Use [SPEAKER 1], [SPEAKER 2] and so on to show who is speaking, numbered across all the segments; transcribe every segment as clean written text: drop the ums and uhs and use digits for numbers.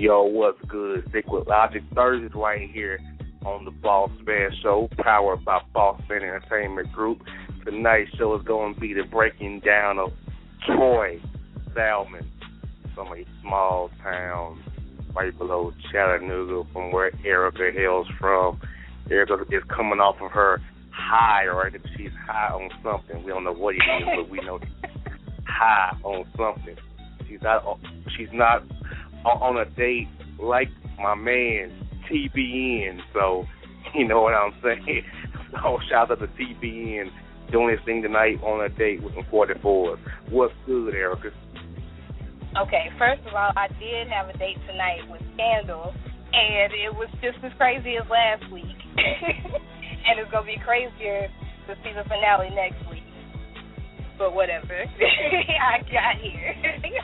[SPEAKER 1] Yo, what's good? Stick with Logic Thursdays right here on the Bossman Show, powered by Bossman Entertainment Group. Tonight's show is going to be the breaking down of Troy Salmon from a small town right below Chattanooga, from where Erica hails from. Erica is coming off of her high, right? She's high on something. We don't know what it is, but we know she's high on something. She's not on a date like my man TBN, so you know what I'm saying. So shout out to TBN doing his thing tonight on a date with some 44s. What's good, Erica?
[SPEAKER 2] Okay, first of all, I did have a date tonight with Scandal, and it was just as crazy as last week. And it's going to be crazier to see the finale next week. But whatever. I got here.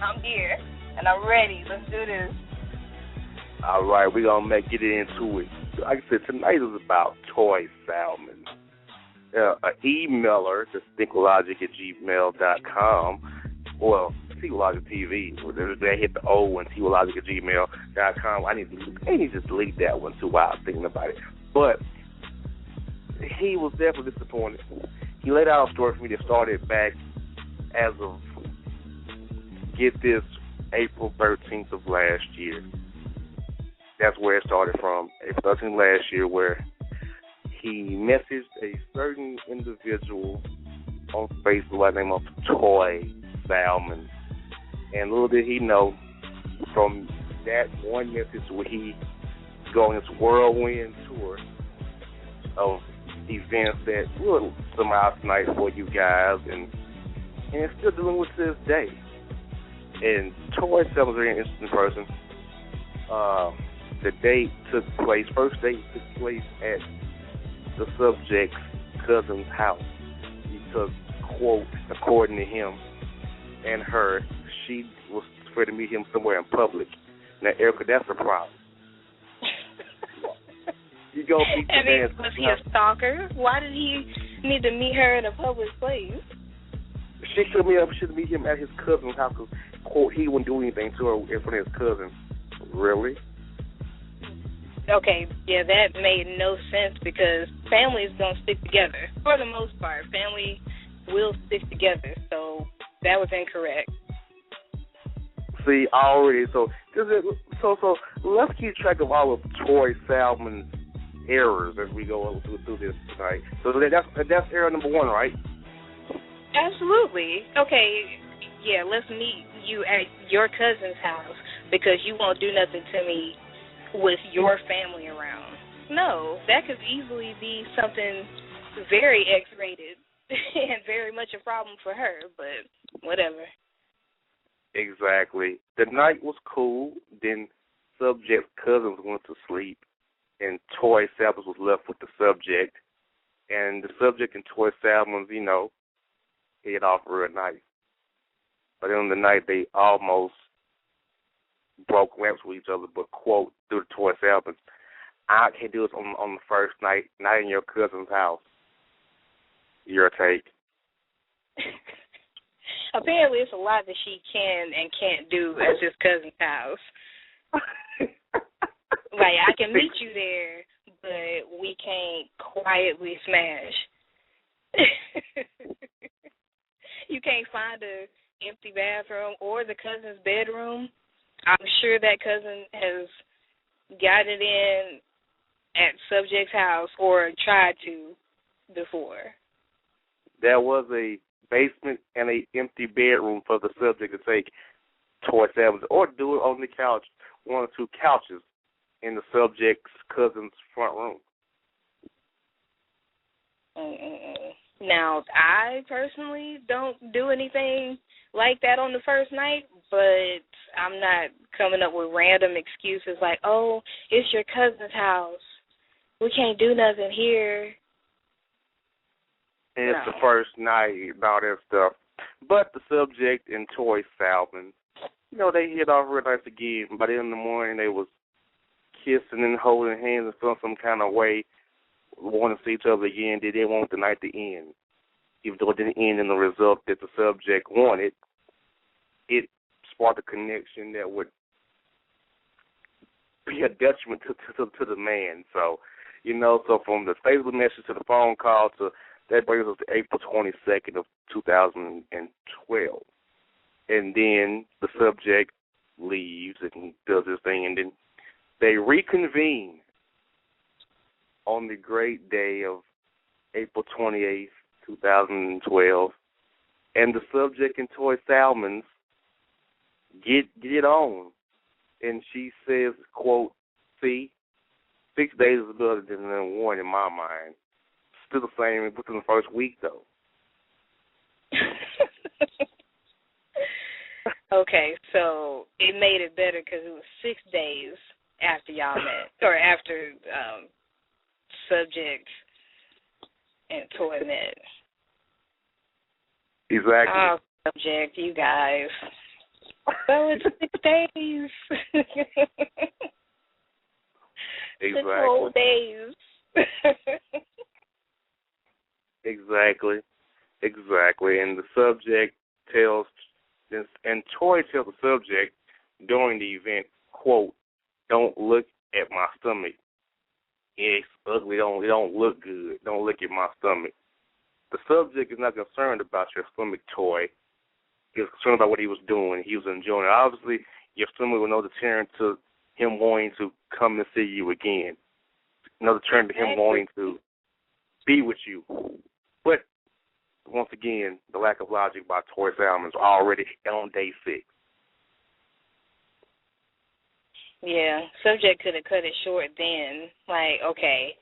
[SPEAKER 2] I'm here. And I'm ready. Let's do this.
[SPEAKER 1] All right, we're going to get into it. Like I said, tonight is about Troy Salmon. An emailer to thinklogik@gmail.com. Well, TWL TV. They hit the O and TWLogic@gmail.com. I need to just delete that one too while I was thinking about it. But he was definitely disappointed. He laid out a story for me that started back as of, get this, April 13th of last year. That's where it started from, April 13th last year, where he messaged a certain individual on Facebook by the name of Troy Salmon. And little did he know, from that one message where he go on this whirlwind tour of events that will come out tonight for you guys, and it's still dealing with to this day. And Troy Salmon is a very interesting person. The date took place, first date took place at the subject's cousin's house. Because, quote, according to him and her, she was afraid to meet him somewhere in public. Now, Erica, that's a problem. You go meet the man.
[SPEAKER 2] Was he a stalker? Why did he need to meet her in a public place?
[SPEAKER 1] She should meet him at his cousin's house because, quote, he wouldn't do anything to her in front of his cousin. Really?
[SPEAKER 2] Okay, yeah, that made no sense because families don't stick together. For the most part, family will stick together, so that was incorrect.
[SPEAKER 1] See, already, so let's keep track of all of Troy Salmon's errors as we go through this tonight. So that's error number one, right?
[SPEAKER 2] Absolutely. Okay, yeah, let's meet you at your cousin's house because you won't do nothing to me with your family around. No, that could easily be something very X-rated and very much a problem for her, but whatever.
[SPEAKER 1] Exactly. The night was cool. Then subject's cousins went to sleep, and Troy Salmon was left with the subject. And the subject and Troy Salmon, head off real nice. But in the night, they almost broke lamps with each other, but, quote, through the Troy Salmon, I can't do this on the first night, not in your cousin's house. Your take.
[SPEAKER 2] Apparently, it's a lot that she can and can't do at his cousin's house. Like, I can meet you there, but we can't quietly smash. You can't find an empty bathroom or the cousin's bedroom. I'm sure that cousin has got it in at subject's house or tried to before.
[SPEAKER 1] There was a basement and an empty bedroom for the subject to take Troy Salmon, or do it on the couch, one or two couches in the subject's cousin's front room.
[SPEAKER 2] Now, I personally don't do anything like that on the first night, but I'm not coming up with random excuses like, oh, it's your cousin's house. We can't do nothing here.
[SPEAKER 1] And it's the first night and all that stuff. But the subject and Troy Salmon, they hit off real nice again. By the end of the morning, they was kissing and holding hands and feeling some kind of way, wanting to see each other again. They didn't want the night to end. Even though it didn't end in the result that the subject wanted, it sparked a connection that would be a detriment to the man. So, so from the Facebook message to the phone call to that brings us to April 22nd of 2012. And then the subject leaves and does his thing, and then they reconvene on the great day of April 28th, 2012, and the subject and Toy Salmons get it on. And she says, quote, see, 6 days is better than 1 in my mind. Still the same within the first week, though.
[SPEAKER 2] Okay, so it made it better because it was 6 days after y'all met, or after subject and Toy met.
[SPEAKER 1] Exactly.
[SPEAKER 2] Oh, subject, you guys. So it's 6 days.
[SPEAKER 1] Exactly.
[SPEAKER 2] 6 whole days.
[SPEAKER 1] Exactly. And the subject tells, and Toy tells the subject during the event, quote, don't look at my stomach. It's ugly. It don't look good. Don't look at my stomach. The subject is not concerned about your stomach, Toy. He was concerned about what he was doing. He was enjoying it. Obviously, your stomach was no deterrent to him wanting to come and see you again. No deterrent to him wanting to be with you. But once again, the lack of logic by Toy Salmons already on day 6.
[SPEAKER 2] Yeah, subject could have cut it short then. Like, okay,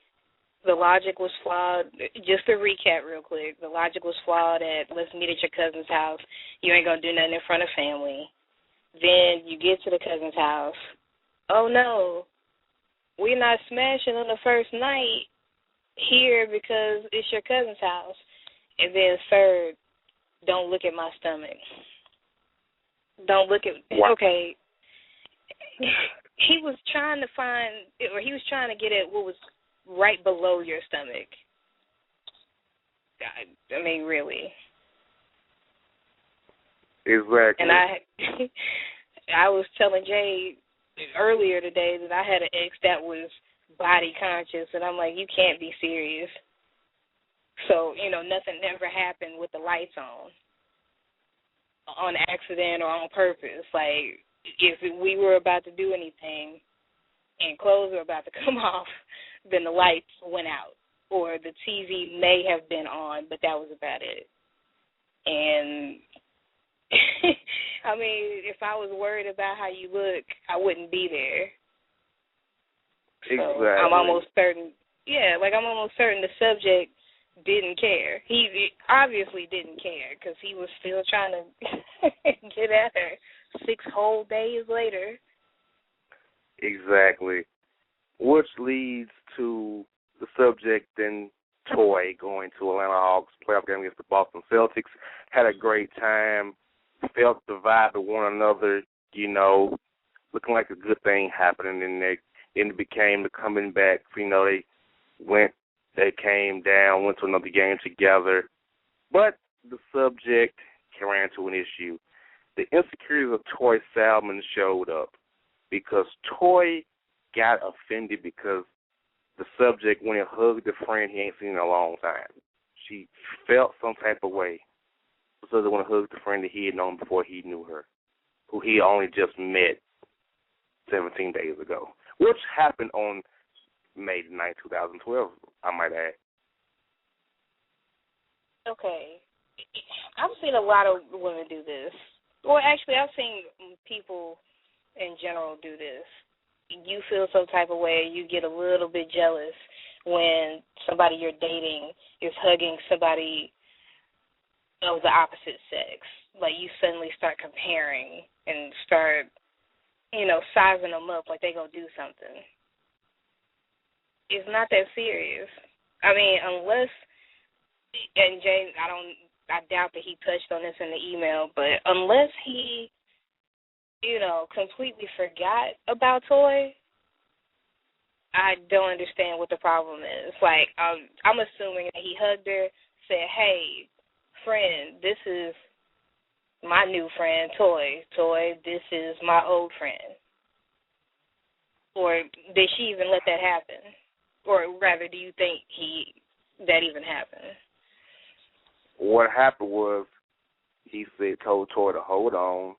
[SPEAKER 2] the logic was flawed. Just to recap real quick, the logic was flawed at let's meet at your cousin's house. You ain't going to do nothing in front of family. Then you get to the cousin's house. Oh, no, we're not smashing on the first night here because it's your cousin's house. And then third, don't look at my stomach. Don't look at, okay. He was trying to find, or he was trying to get at what was right below your stomach. I mean, really.
[SPEAKER 1] Exactly.
[SPEAKER 2] And I was telling Jay earlier today that I had an ex that was body conscious, and I'm like, you can't be serious. So, nothing ever happened with the lights on accident or on purpose. Like, if we were about to do anything and clothes were about to come off, then the lights went out. Or the TV may have been on, but that was about it. And, I mean, if I was worried about how you look, I wouldn't be there.
[SPEAKER 1] Exactly.
[SPEAKER 2] So I'm almost certain the subject didn't care. He obviously didn't care because he was still trying to get at her 6 whole days later.
[SPEAKER 1] Exactly. Which leads to the subject and Toy going to Atlanta Hawks playoff game against the Boston Celtics. Had a great time. Felt the vibe of one another, looking like a good thing happening. And it became the coming back. They came down, went to another game together. But the subject ran into an issue. The insecurities of Toy Salmon showed up because Toy got offended because the subject went and hugged a friend he ain't seen in a long time. She felt some type of way. The subject went and hugged the friend that he had known before he knew her, who he only just met 17 days ago, which happened on May 9, 2012, I might add.
[SPEAKER 2] Okay. I've seen a lot of women do this. Well, actually, I've seen people in general do this. You feel some type of way, you get a little bit jealous when somebody you're dating is hugging somebody of the opposite sex. Like, you suddenly start comparing and start, sizing them up like they gonna do something. It's not that serious. I mean, unless, and Jay, I doubt that he touched on this in the email, but unless he, completely forgot about Toy, I don't understand what the problem is. Like, I'm assuming that he hugged her, said, hey, friend, this is my new friend, Toy. Toy, this is my old friend. Or did she even let that happen? Or rather, do you think that even happened?
[SPEAKER 1] What happened was he told Toy to hold on.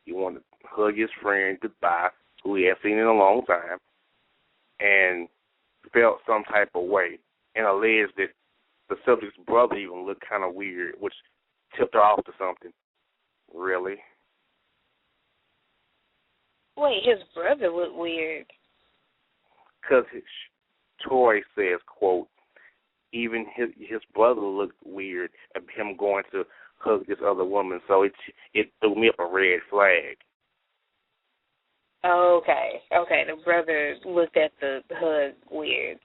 [SPEAKER 1] He wanted to hug his friend goodbye, who he had seen in a long time, and felt some type of way, and alleged that the subject's brother even looked kind of weird, which tipped her off to something. Really?
[SPEAKER 2] Wait, his brother looked weird?
[SPEAKER 1] Because Toy says, quote, even his brother looked weird at him going to hug this other woman, so it threw me up a red flag.
[SPEAKER 2] Okay, the brother looked at the hug weird.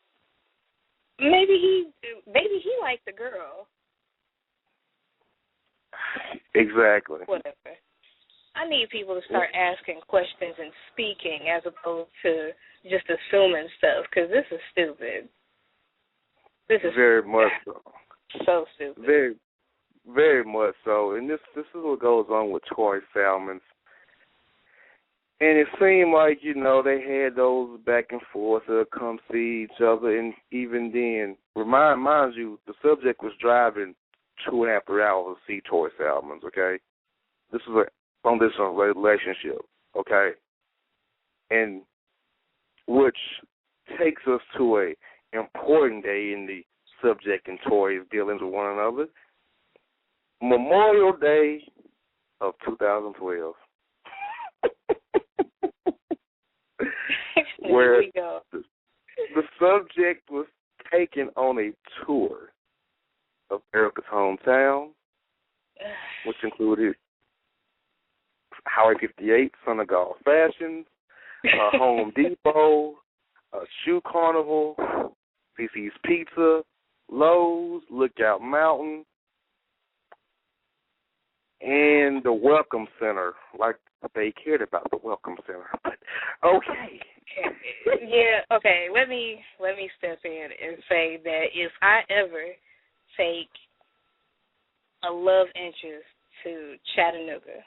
[SPEAKER 2] Maybe he liked the girl.
[SPEAKER 1] Exactly.
[SPEAKER 2] Whatever. I need people to start asking questions and speaking as opposed to just assuming stuff, because this is stupid. This is
[SPEAKER 1] very much so.
[SPEAKER 2] So stupid.
[SPEAKER 1] Very, very much so. And this is what goes on with Troy Salmons. And it seemed like, they had those back and forth to come see each other. And even then, mind you, the subject was driving 2.5 hours to see Troy Salmons, okay? This is a long-distance relationship, okay? And which takes us to a important day in the subject and Toy's dealings with one another, Memorial Day of 2012. Where the subject was taken on a tour of Erica's hometown, which included Highway 58, Senegal Fashions, Home Depot, Shoe Carnival, CC's Pizza, Lowe's, Lookout Mountain, and the Welcome Center. Like they cared about the Welcome Center. But okay.
[SPEAKER 2] Yeah, okay. Let me step in and say that if I ever take a love interest to Chattanooga,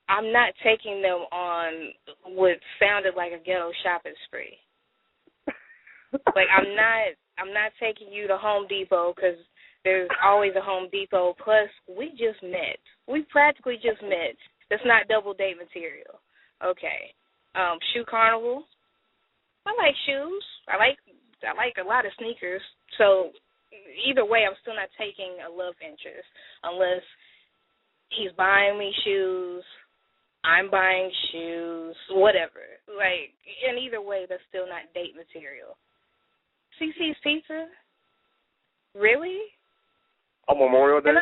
[SPEAKER 2] I'm not taking them on what sounded like a ghetto shopping spree. Like I'm not taking you to Home Depot because there's always a Home Depot. Plus, we just met. We practically just met. That's not double date material. Okay. Shoe Carnival. I like shoes. I like a lot of sneakers. So either way, I'm still not taking a love interest unless he's buying me shoes, I'm buying shoes, whatever. Like, in either way, that's still not date material. CC's Pizza? Really?
[SPEAKER 1] On Memorial Day?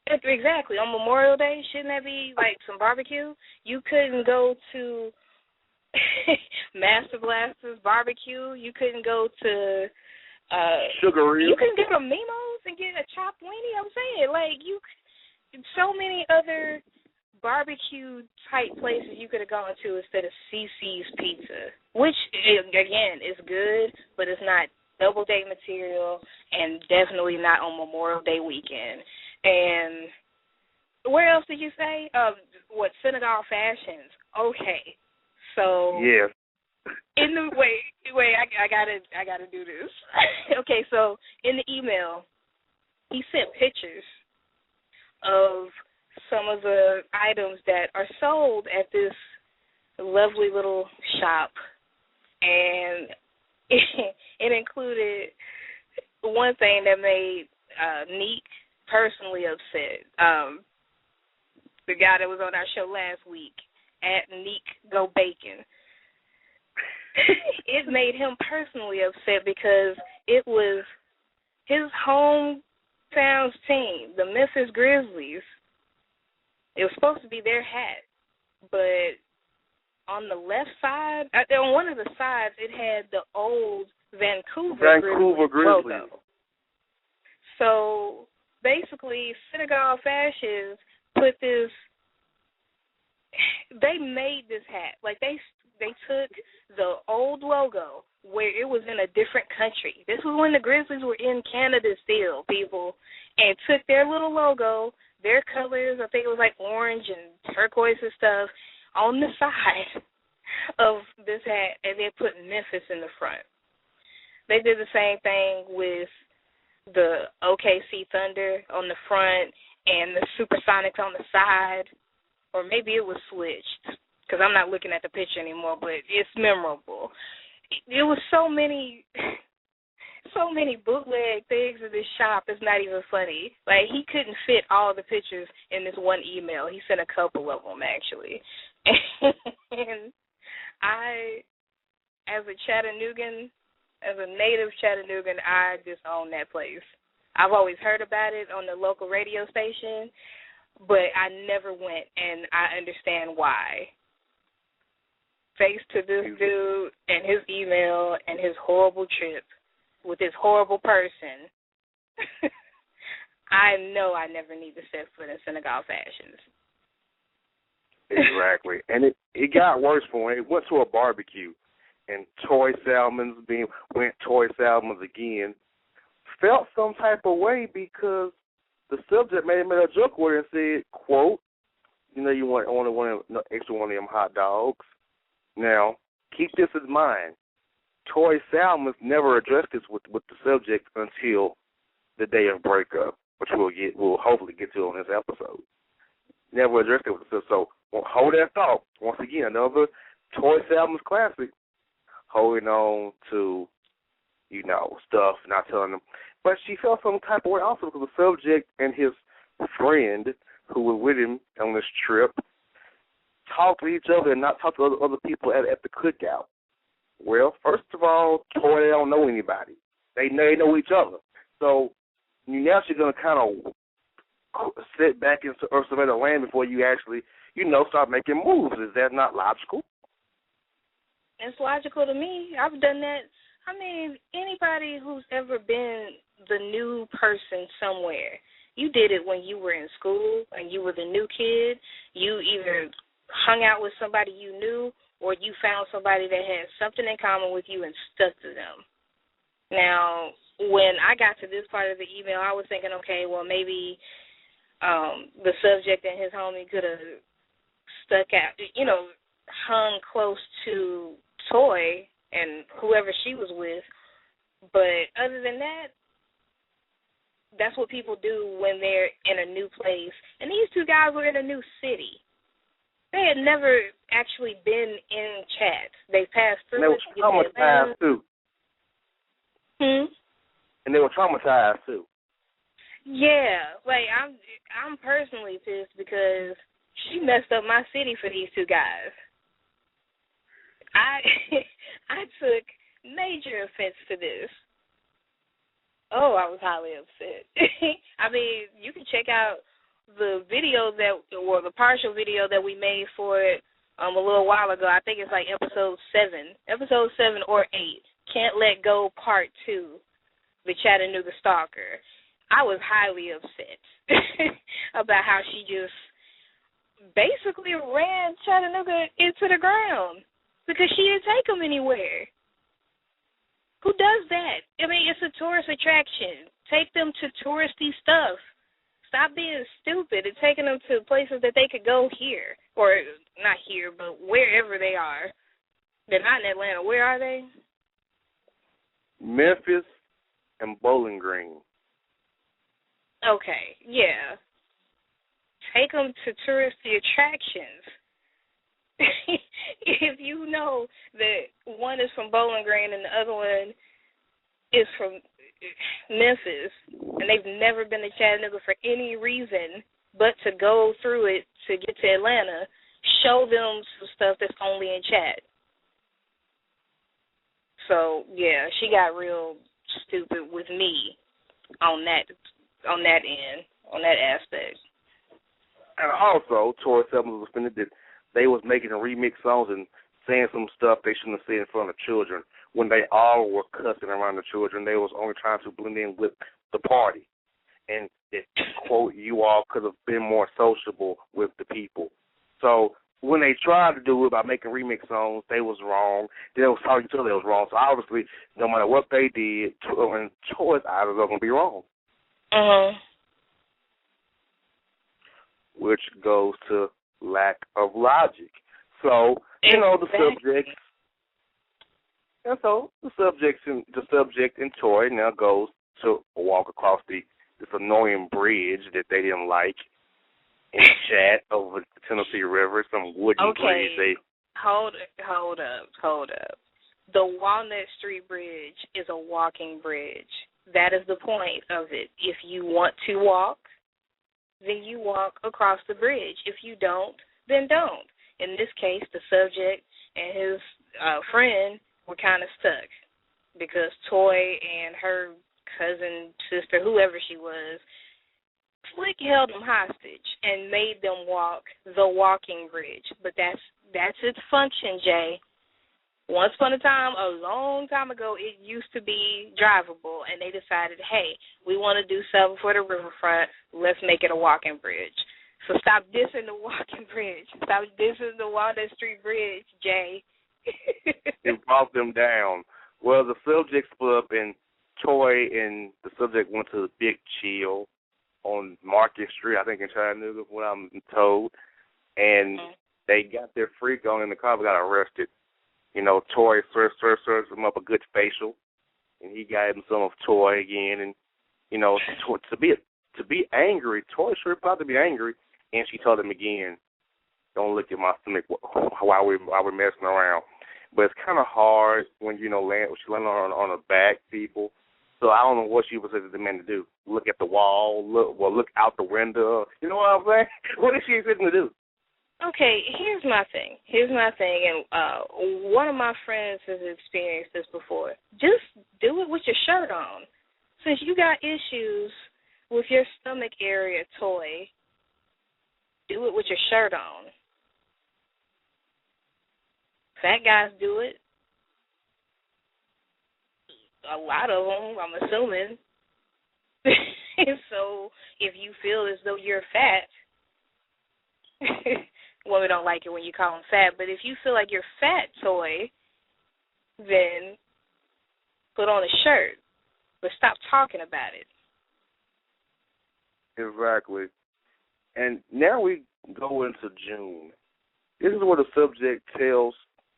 [SPEAKER 2] Exactly. On Memorial Day, shouldn't that be like some barbecue? You couldn't go to Master Blaster's barbecue. You couldn't go to
[SPEAKER 1] Sugar Hill.
[SPEAKER 2] You couldn't go to Mimo's and get a chopped weenie. I'm saying, like, so many other barbecue type places you could have gone to instead of CC's Pizza, which again is good, but it's not double date material and definitely not on Memorial Day weekend. And where else did you say? Senegal Fashions. Okay, so
[SPEAKER 1] yes.
[SPEAKER 2] In the wait, I gotta do this. Okay, so in the email, he sent pictures of some of the items that are sold at this lovely little shop, and it included one thing that made Neek personally upset. The guy that was on our show last week, at Neek Go Bacon. It made him personally upset because it was his hometown's team, the Memphis Grizzlies. It was supposed to be their hat, but on the left side, on one of the sides, it had the old Vancouver Grizzlies logo. So basically, Senegal Fashions put this. They made this hat. Like they took the old logo where it was in a different country. This was when the Grizzlies were in Canada still, people, and took their little logo, their colors, I think it was like orange and turquoise and stuff, on the side of this hat and then put Memphis in the front. They did the same thing with the OKC Thunder on the front and the Supersonics on the side, or maybe it was switched because I'm not looking at the picture anymore, but it's memorable. It was so many bootleg things in this shop. It's not even funny. Like, he couldn't fit all the pictures in this one email. He sent a couple of them, actually. And I, as a native Chattanoogan, I just own that place. I've always heard about it on the local radio station, but I never went, and I understand why. Thanks to this dude and his email and his horrible trip with this horrible person, I know I never need to set foot in Senegal fashions.
[SPEAKER 1] Exactly. And it got worse for him. It went to a barbecue, and Toy Salmons again. Felt some type of way because the subject made a joke with it and said, quote, you want only one extra one of them hot dogs. Now, keep this in mind. Toy Salmons never addressed this with the subject until the day of breakup, which we'll hopefully get to on this episode. Never addressed it with the subject. So hold that thought. Once again, another Toy Salmons classic, holding on to, stuff, not telling them. But she felt some type of way also because the subject and his friend who was with him on this trip talk to each other and not talk to other people at the cookout. Well, first of all, Toy, they don't know anybody. They know each other. So now you're going to kind of sit back and survey the land before you actually, start making moves. Is that not logical?
[SPEAKER 2] It's logical to me. I've done that. I mean, anybody who's ever been the new person somewhere, you did it when you were in school and you were the new kid. You either hung out with somebody you knew or you found somebody that had something in common with you and stuck to them. Now, when I got to this part of the email, I was thinking, okay, well, maybe the subject and his homie could have stuck out, hung close to Toy and whoever she was with. But other than that, that's what people do when they're in a new place. And these two guys were in a new city. They had never actually been in chats. They passed through.
[SPEAKER 1] And they were traumatized too. And they were traumatized too.
[SPEAKER 2] Yeah, like I'm personally pissed because she messed up my city for these two guys. I took major offense to this. Oh, I was highly upset. I mean, you can check out the video the partial video that we made for it a little while ago. I think it's like episode 7 or 8. Can't Let Go Part 2, the Chattanooga Stalker. I was highly upset about how she just basically ran Chattanooga into the ground because she didn't take them anywhere. Who does that? I mean, it's a tourist attraction. Take them to touristy stuff. Stop being stupid and taking them to places that they could go here. Or not here, but wherever they are. They're not in Atlanta. Where are they?
[SPEAKER 1] Memphis and Bowling Green.
[SPEAKER 2] Okay, yeah. Take them to touristy attractions. If you know that one is from Bowling Green and the other one is from Memphis, and they've never been to Chattanooga for any reason but to go through it to get to Atlanta, show them some stuff that's only in chat. So, yeah, she got real stupid with me on that end, on that aspect.
[SPEAKER 1] And also, Toy Salmons was offended that they was making a remix songs and saying some stuff they shouldn't have said in front of children when they all were cussing around the children. They was only trying to blend in with the party. And it, quote, you all could have been more sociable with the people. So when they tried to do it by making remix songs, they was wrong. They was talking to each other, they was wrong. So obviously, no matter what they did, in Toy's eyes, they're going to be wrong. Which goes to lack of logic. So, you know, the
[SPEAKER 2] Exactly.
[SPEAKER 1] subject. And so the subject and Toy now goes to walk across this annoying bridge that they didn't like in the chat over the Tennessee River, some wooden bridge.
[SPEAKER 2] Hold up. The Walnut Street Bridge is a walking bridge. That is the point of it. If you want to walk, then you walk across the bridge. If you don't, then don't. In this case, the subject and his friend were kind of stuck because Toy and her cousin, sister, whoever she was, Slick held them hostage and made them walk the walking bridge. But that's its function, Jay. Once upon a time, a long time ago, it used to be drivable, and they decided, hey, we want to do something for the riverfront. Let's make it a walking bridge. So stop dissing the walking bridge. Stop dissing the Walnut Street Bridge, Jay.
[SPEAKER 1] It brought them down. Well, the subject split up, and Toy and the subject went to the Big Chill on Market Street, I think in Chattanooga, what I'm told. And they got their freak on in the car, but got arrested. You know, Toy served him up a good facial, and he got him some of Toy again. And, you know, to be angry, Toy sure about to be angry, and she told him again, don't look at my stomach while we're messing around. But it's kind of hard when, you know, she landed on her back, people. So I don't know what she was saying to the man to do. Look at the wall, look out the window. You know what I'm saying? What is she expecting to do?
[SPEAKER 2] Okay, here's my thing, and one of my friends has experienced this before. Just do it with your shirt on. Since you got issues with your stomach area, Toy, do it with your shirt on. Fat guys do it. A lot of them, I'm assuming. So if you feel as though you're fat, women don't like it when you call them fat, but if you feel like you're fat, Toy, then put on a shirt. But stop talking about it.
[SPEAKER 1] Exactly. And now we go into June. This is where the subject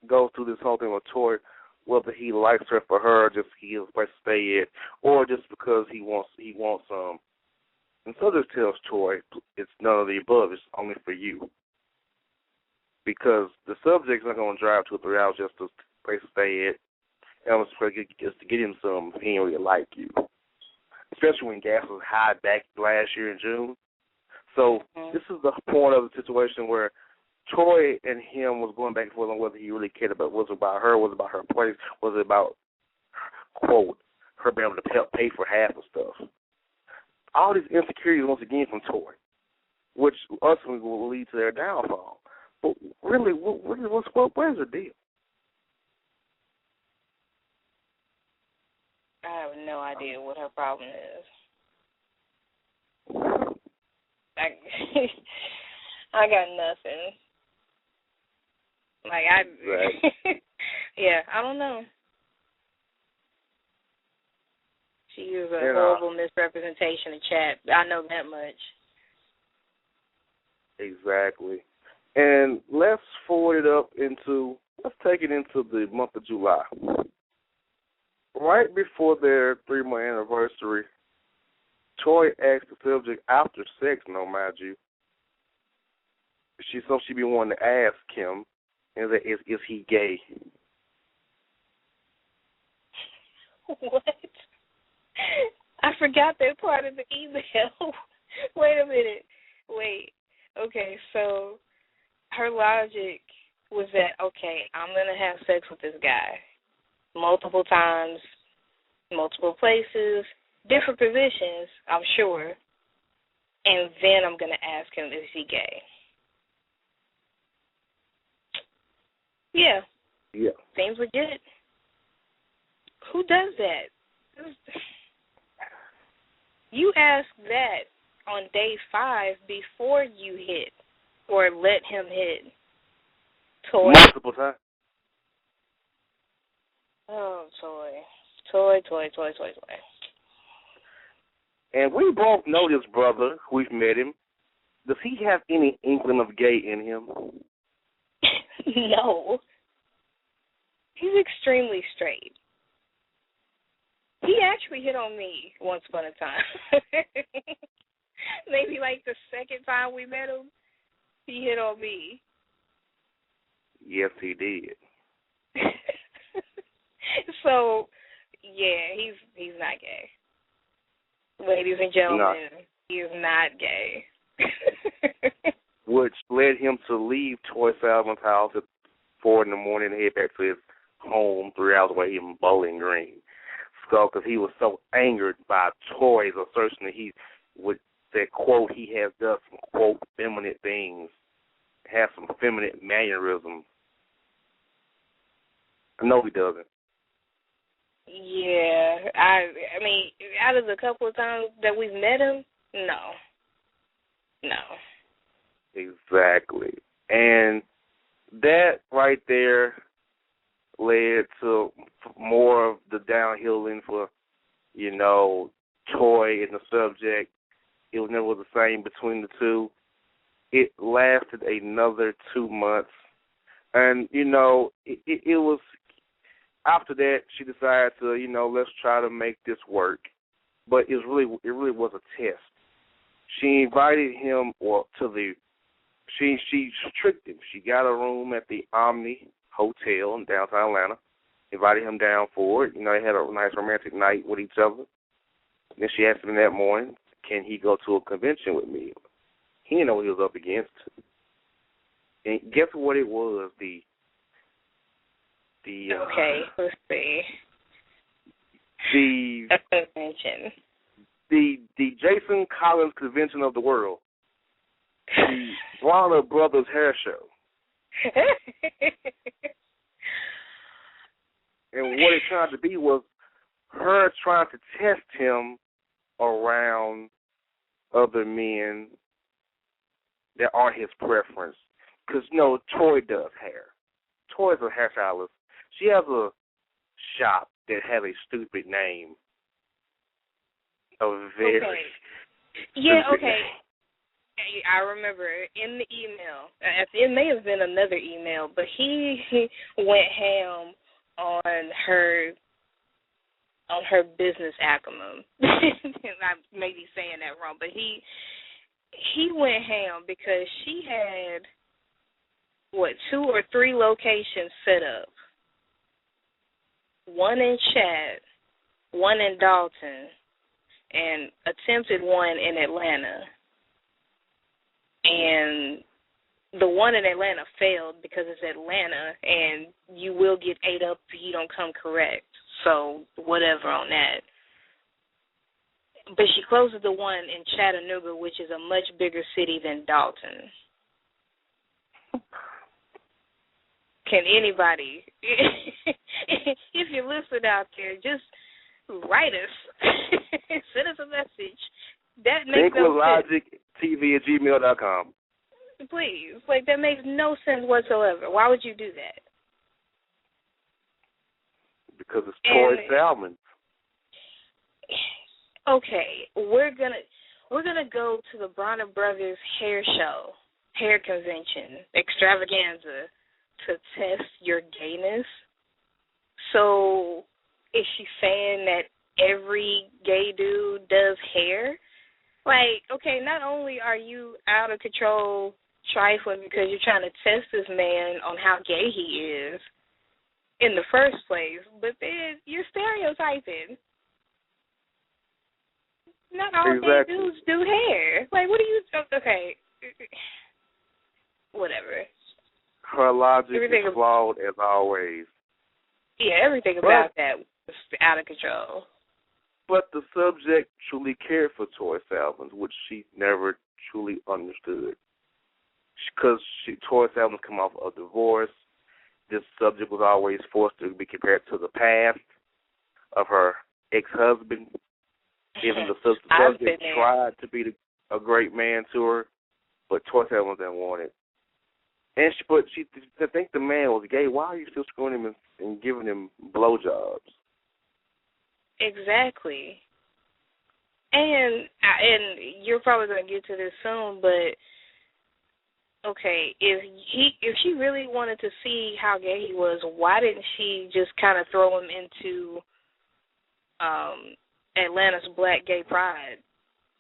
[SPEAKER 1] goes through this whole thing with Toy, whether he likes her for her, just he has a place to stay at, or just because he wants some. And subject tells Toy it's none of the above, it's only for you. Because the subject's not going to drive 2 or 3 hours just to place to stay at, and just to get him some if he ain't really like you. Especially when gas was high back last year in June. So this is the point of the situation where Toy and him was going back and forth on whether he really cared about, was it about her, was it about her place, was it about, quote, her being able to pay for half of stuff. All these insecurities, once again, from Toy, which ultimately will lead to their downfall. But really, where's the deal?
[SPEAKER 2] I have no idea what her problem is. I got nothing.
[SPEAKER 1] Right.
[SPEAKER 2] Yeah, I don't know. She is a horrible misrepresentation of chat. I know that much.
[SPEAKER 1] Exactly. And let's take it into the month of July. Right before their 3-month anniversary, Toy asked the subject after sex, mind you. She be wanting to ask him, is he gay?
[SPEAKER 2] What? I forgot that part of the email. Wait a minute. Okay, so her logic was that, okay, I'm going to have sex with this guy multiple times, multiple places, different positions, I'm sure, and then I'm going to ask him, is he gay? Yeah. Seems legit. Who does that? You ask that on day 5 before you hit or let him hit. Toy.
[SPEAKER 1] Multiple times.
[SPEAKER 2] Oh, Toy.
[SPEAKER 1] And we both know this brother. We've met him. Does he have any inkling of gay in him?
[SPEAKER 2] No. He's extremely straight. He actually hit on me once upon a time. Maybe like the second time we met him, he hit on me.
[SPEAKER 1] Yes, he did.
[SPEAKER 2] So, yeah, he's not gay. Ladies and gentlemen, he is not gay.
[SPEAKER 1] Which led him to leave Troy Salmon's house at 4 in the morning and head back to his home 3 hours away in Bowling Green. So, because he was so angered by Troy's assertion that he would say, quote, he has done some, quote, feminine things, has some feminine mannerisms. No, he doesn't.
[SPEAKER 2] Yeah, I mean, out of the couple of times that we've met him, no.
[SPEAKER 1] Exactly. And that right there led to more of the downhilling for, Troy and the subject. It was never the same between the two. It lasted another 2 months. And, it was, after that, she decided to, let's try to make this work. But it really was a test. She invited him she tricked him. She got a room at the Omni Hotel in downtown Atlanta, invited him down for it. They had a nice romantic night with each other. Then she asked him that morning, can he go to a convention with me? He didn't know what he was up against. And guess what it was?
[SPEAKER 2] Okay, let's see.
[SPEAKER 1] The
[SPEAKER 2] convention.
[SPEAKER 1] The Jason Collins Convention of the World. The Warner Brothers Hair Show. And what it turned out to be was her trying to test him around other men that aren't his preference. Because, Troy does hair. Troy's a hairstylist. She has a shop that has a stupid name.
[SPEAKER 2] Okay. Yeah, okay. I remember in the email, it may have been another email, but he went ham on her business acumen. I may be saying that wrong, but he went ham because she had 2 or 3 locations set up. One in Chat, one in Dalton, and attempted one in Atlanta. And the one in Atlanta failed because it's Atlanta, and you will get ate up if you don't come correct. So whatever on that. But she closes the one in Chattanooga, which is a much bigger city than Dalton. Can anybody, if you're listening out there, just write us. Send us a message. That makes no sense.
[SPEAKER 1] ThinkWithLogicTV@gmail.com.
[SPEAKER 2] Please. That makes no sense whatsoever. Why would you do that?
[SPEAKER 1] Because it's Troy Salmon.
[SPEAKER 2] Okay, we're gonna go to the Bronner Brothers hair convention, extravaganza, to test your gayness. So is she saying that every gay dude does hair? Okay, not only are you out of control trifling because you're trying to test this man on how gay he is in the first place, but then you're stereotyping. Not all gay dudes do hair. What do you... Okay. Whatever.
[SPEAKER 1] Her logic is flawed as always.
[SPEAKER 2] Yeah, everything about that was out of control.
[SPEAKER 1] But the subject truly cared for Troy Salmon, which she never truly understood. Because Troy Salmon come off a divorce. This subject was always forced to be compared to the past of her ex-husband. Even the subject tried to be a great man to her, but Troy Salmon didn't want it. And she to think the man was gay. Why are you still screwing him and giving him blowjobs?
[SPEAKER 2] Exactly. And you're probably going to get to this soon, but okay, if she really wanted to see how gay he was, why didn't she just kind of throw him into Atlanta's Black Gay Pride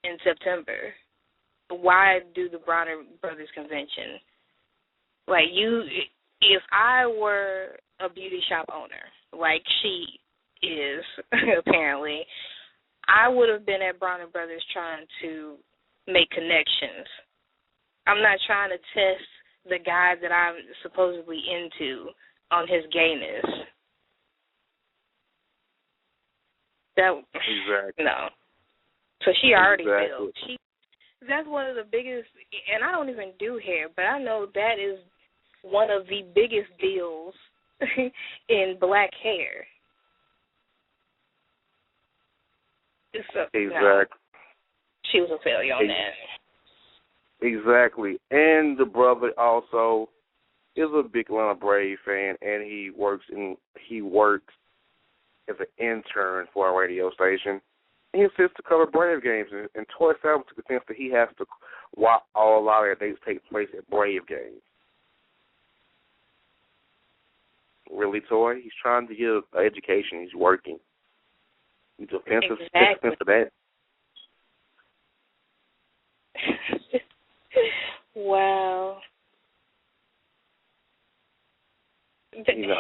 [SPEAKER 2] in September? Why do the Bronner Brothers Convention? Like, if I were a beauty shop owner, like she is apparently, I would have been at Bronner Brothers trying to make connections. I'm not trying to test the guy that I'm supposedly into on his gayness.
[SPEAKER 1] Exactly.
[SPEAKER 2] No. So she already
[SPEAKER 1] Exactly.
[SPEAKER 2] failed. That's one of the biggest, and I don't even do hair, but I know that is one of the biggest deals in black hair. So,
[SPEAKER 1] Exactly.
[SPEAKER 2] no, she was a failure on that.
[SPEAKER 1] Exactly. And the brother also is a big Atlanta Brave fan, and he works as an intern for a radio station. And he assists to cover Brave games. And Toy Salmon took offense that he has to watch a lot of their dates take place at Brave games. Really, Toy? He's trying to get an education. He's working. He's offensive.
[SPEAKER 2] Exactly.
[SPEAKER 1] To that.
[SPEAKER 2] Wow.
[SPEAKER 1] You know.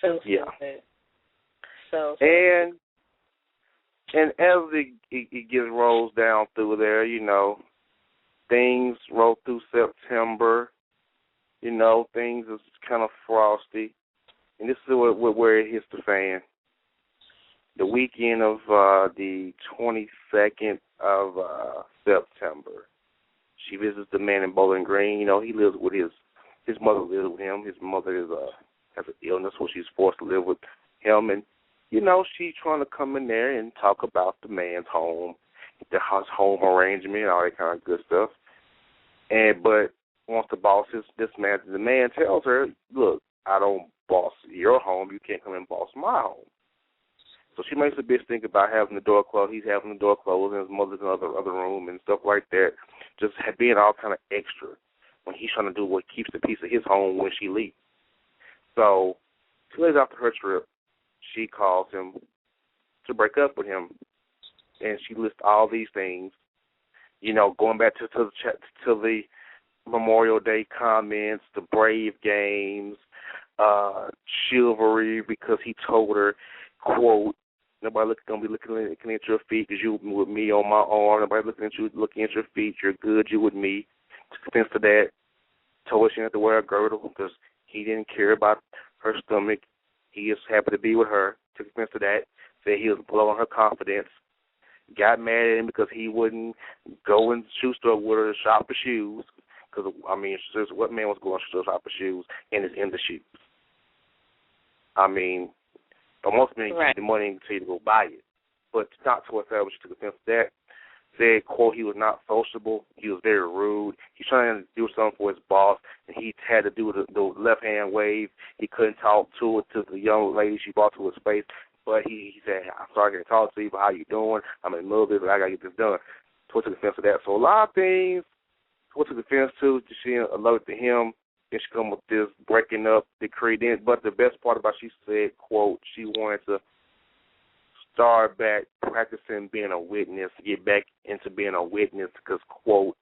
[SPEAKER 2] So
[SPEAKER 1] yeah.
[SPEAKER 2] stupid. So
[SPEAKER 1] and as it gets rolls down through there, you know, things roll through September. You know, things is kind of frosty, and this is where it hits the fan. The weekend of the 22nd of September, she visits the man in Bowling Green. You know, he lives with his mother lives with him. His mother has an illness, so she's forced to live with him. And, you know, she's trying to come in there and talk about the man's home, the house home arrangement, all that kind of good stuff. But once the man tells her, look, I don't boss your home. You can't come and boss my home. So she makes a bitch think about having the door closed. He's having the door closed, and his mother's in the other room and stuff like that. Just being all kind of extra when he's trying to do what keeps the peace of his home when she leaves. So 2 days after her trip, she calls him to break up with him, and she lists all these things. You know, going back to the Memorial Day comments, the Brave games, chivalry, because he told her, quote, nobody gonna be looking at your feet because you with me on my arm. Nobody looking at your feet. You're good. You with me. Took offense to that. Told her she didn't have to wear a girdle because he didn't care about her stomach. He is happy to be with her. Took offense to that. Said he was blowing her confidence. Got mad at him because he wouldn't go in the shoe store with her to shop for shoes. Because, I mean, what man was going to shop for shoes and is in the shoes? I mean, most men keep the money and tell you to go buy it. But not to herself, she took offense to that. Said, quote, he was not sociable. He was very rude. He's trying to do something for his boss, and he had to do the left-hand wave. He couldn't talk to the young lady she brought to his face. But he said, I'm sorry I can't talk to you, but how you doing? I'm in the middle of this, but I got to get this done. So took offense to that. So a lot of things, took offense to, she alerted to him. Then she come with this breaking up decree. But the best part about she said, quote, she wanted to start back practicing being a witness, get back into being a witness because, quote,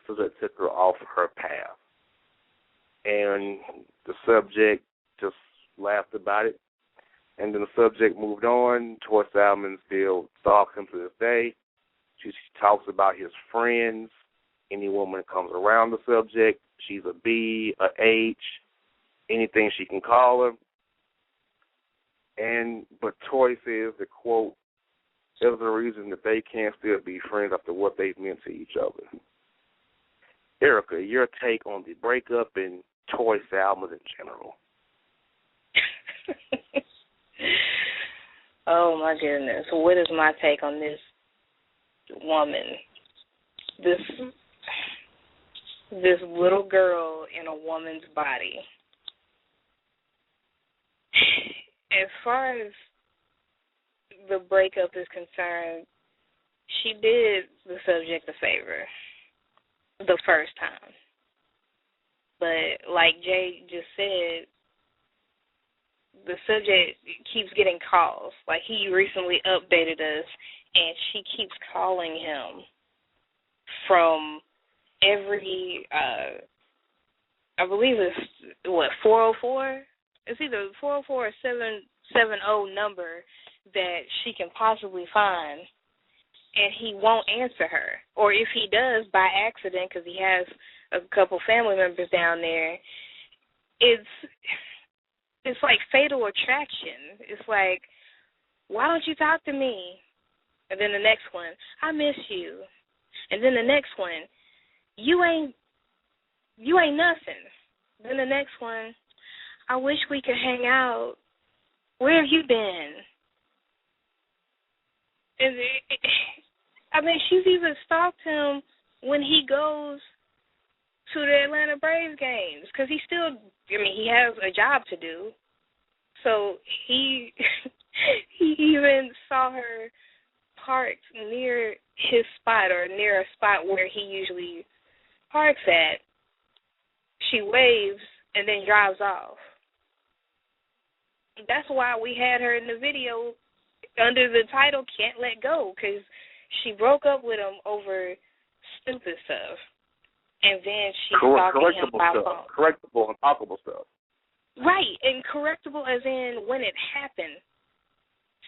[SPEAKER 1] so that took her off her path. And the subject just laughed about it. And then the subject moved on. Toy Salmon still stalks him to this day. She talks about his friends. Any woman that comes around the subject, she's a B, a H, anything she can call her. But Toy says that, quote, there's a reason that they can't still be friends after what they've meant to each other. Erica, your take on the breakup and Toy Salmon in general?
[SPEAKER 2] Oh, my goodness. What is my take on this woman? This little girl in a woman's body. As far as the breakup is concerned, she did the subject a favor the first time. But like Jay just said, the subject keeps getting calls. Like, he recently updated us, and she keeps calling him from every, I believe it's, 404? It's either 404 or 770 number that she can possibly find, and he won't answer her. Or if he does, by accident, because he has a couple family members down there, it's like fatal attraction. It's like, why don't you talk to me? And then the next one, I miss you. And then the next one, you ain't nothing. Then the next one, I wish we could hang out. Where have you been? And I mean, she's even stalked him when he goes to the Atlanta Braves games, because he still, he has a job to do. So he even saw her parked near his spot, or near a spot where he usually parks at. She waves and then drives off. That's why we had her in the video under the title Can't Let Go, because she broke up with him over stupid stuff. And then she's stalking him by phone.
[SPEAKER 1] Correctable, untalkable stuff.
[SPEAKER 2] Right, and correctable as in when it happened.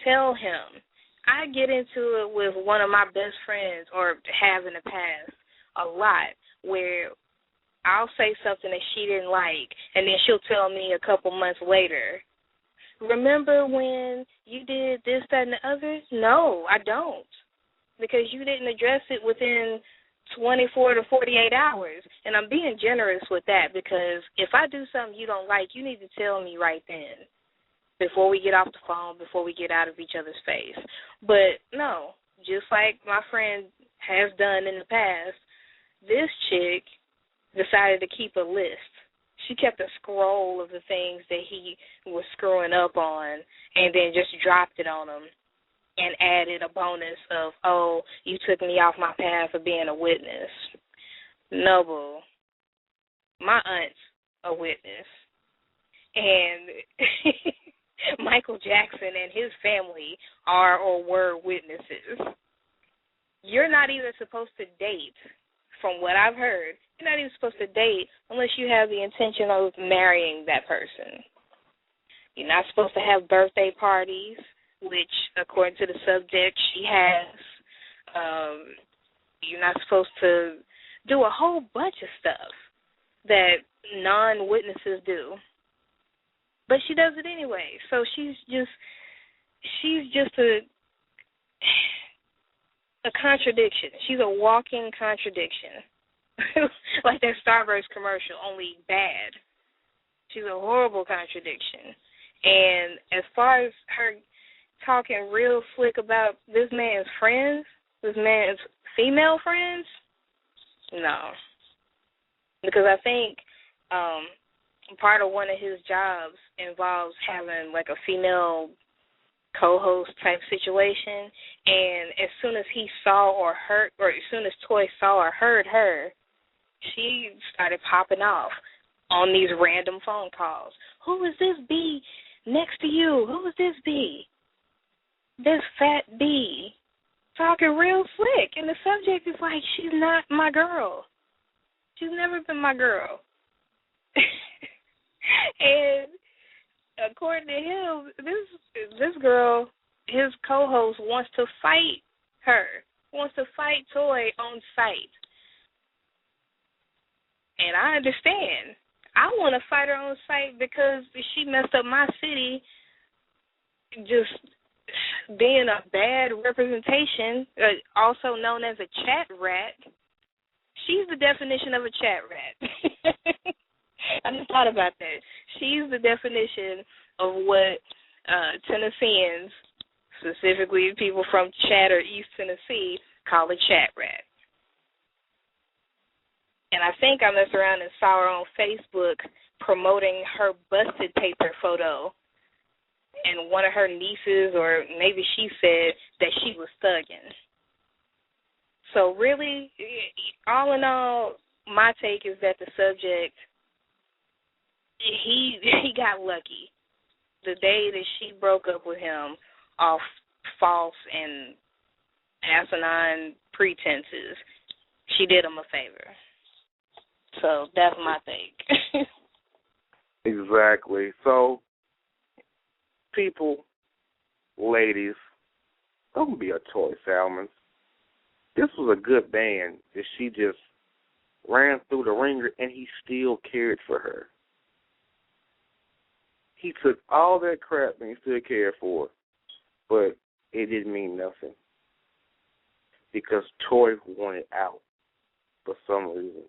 [SPEAKER 2] Tell him. I get into it with one of my best friends, or have in the past, a lot, where I'll say something that she didn't like, and then she'll tell me a couple months later, remember when you did this, that, and the other? No, I don't, because you didn't address it within 24 to 48 hours. And I'm being generous with that, because if I do something you don't like, you need to tell me right then, before we get off the phone, before we get out of each other's face. But no, just like my friend has done in the past, this chick decided to keep a list. She kept a scroll of the things that he was screwing up on, and then just dropped it on him, and added a bonus of, oh, you took me off my path of being a witness. No, boo. My aunt's a witness. And Michael Jackson and his family are or were witnesses. You're not even supposed to date, from what I've heard. You're not even supposed to date unless you have the intention of marrying that person. You're not supposed to have birthday parties, which, according to the subject, she has. You're not supposed to do a whole bunch of stuff that non-witnesses do. But she does it anyway. So she's just a contradiction. She's a walking contradiction. Like that Starburst commercial, only bad. She's a horrible contradiction. And as far as her talking real slick about this man's friends, this man's female friends, no. Because I think part of one of his jobs involves having like a female co-host type situation, and as soon as he saw or heard, or as soon as Toy saw or heard her, she started popping off on these random phone calls. Who is this B next to you? Who is this B? This fat B. Talking real slick, and the subject is like, she's not my girl. She's never been my girl. And according to him, this girl, his co-host, wants to fight her, wants to fight Toy on site. And I understand. I want to fight her on site because she messed up my city, just being a bad representation, also known as a chat rat. She's the definition of a chat rat. I just thought about that. She's the definition of what Tennesseans, specifically people from Chat or East Tennessee, call a chat rat. And I think I messed around and saw her on Facebook promoting her busted paper photo. And one of her nieces, or maybe she said that she was thugging. So really, all in all, my take is that the subject he got lucky. The day that she broke up with him off false and asinine pretenses, she did him a favor. So that's my take.
[SPEAKER 1] Exactly. So, people, ladies, don't be a toy salmon. This was a good man that she just ran through the ringer, and he still cared for her. He took all that crap and he still cared for her, but it didn't mean nothing because Toy wanted out for some reason.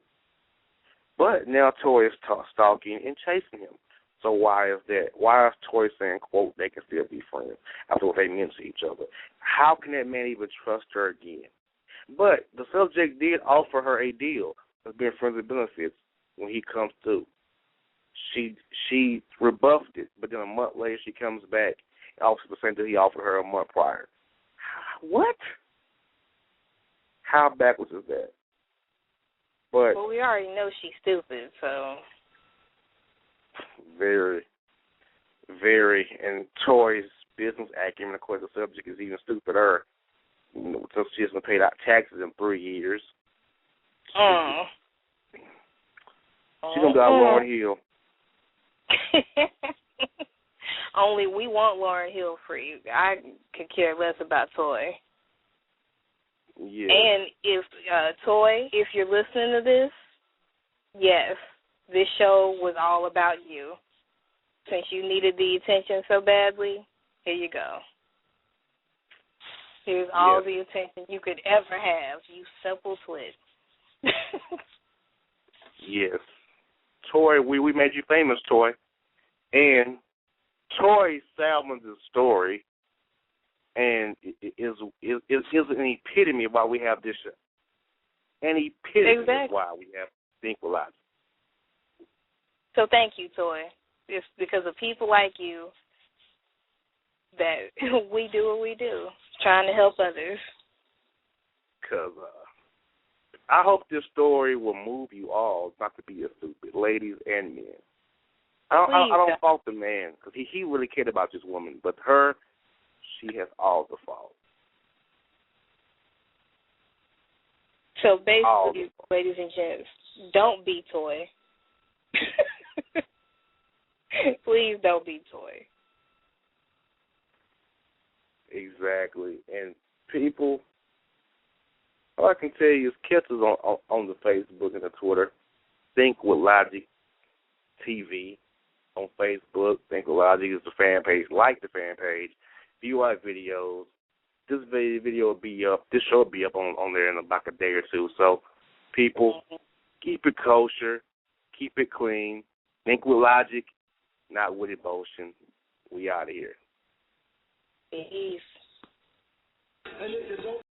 [SPEAKER 1] But now Toy is stalking and chasing him. So why is that? Why is Toy saying, quote, they can still be friends after what they meant to each other? How can that man even trust her again? But the subject did offer her a deal of being friends with benefits when he comes through. She rebuffed it, but then a month later she comes back and offers the same thing he offered her a month prior. What? How backwards is that? But
[SPEAKER 2] well, we already know she's stupid, so.
[SPEAKER 1] Very, very. And Toy's business acumen, of course, the subject is even stupider. You know, since she hasn't paid out taxes in 3 years. She's going to be out Lauren Hill.
[SPEAKER 2] Only we want Lauren Hill free. I could care less about Toy.
[SPEAKER 1] Yeah.
[SPEAKER 2] And if Toy, if you're listening to this, yes, this show was all about you. Since you needed the attention so badly, here you go. Here's all the attention you could ever have, you simple twit.
[SPEAKER 1] Yes. Toy, we made you famous, Toy. And Toy Salmon's story and is an epitome of why we have this show. An epitome of why we have Think with Logic.
[SPEAKER 2] So thank you, Toy. It's because of people like you that we do what we do, trying to help others.
[SPEAKER 1] Because I hope this story will move you all not to be as stupid, ladies and men. I don't fault the man because he really cared about this woman, but her, she has all the fault.
[SPEAKER 2] So basically, ladies and gents, don't be Toy. Please don't be Toy.
[SPEAKER 1] Exactly. And people, all I can tell you is catch us on the Facebook and the Twitter. Think with Logic TV on Facebook. Think with Logic is the fan page. Like the fan page. View our videos. This video will be up. This show will be up on there in about a day or two. So, people, keep it kosher. Keep it clean. Think with Logic, not with emotion. We out of here.
[SPEAKER 2] Peace.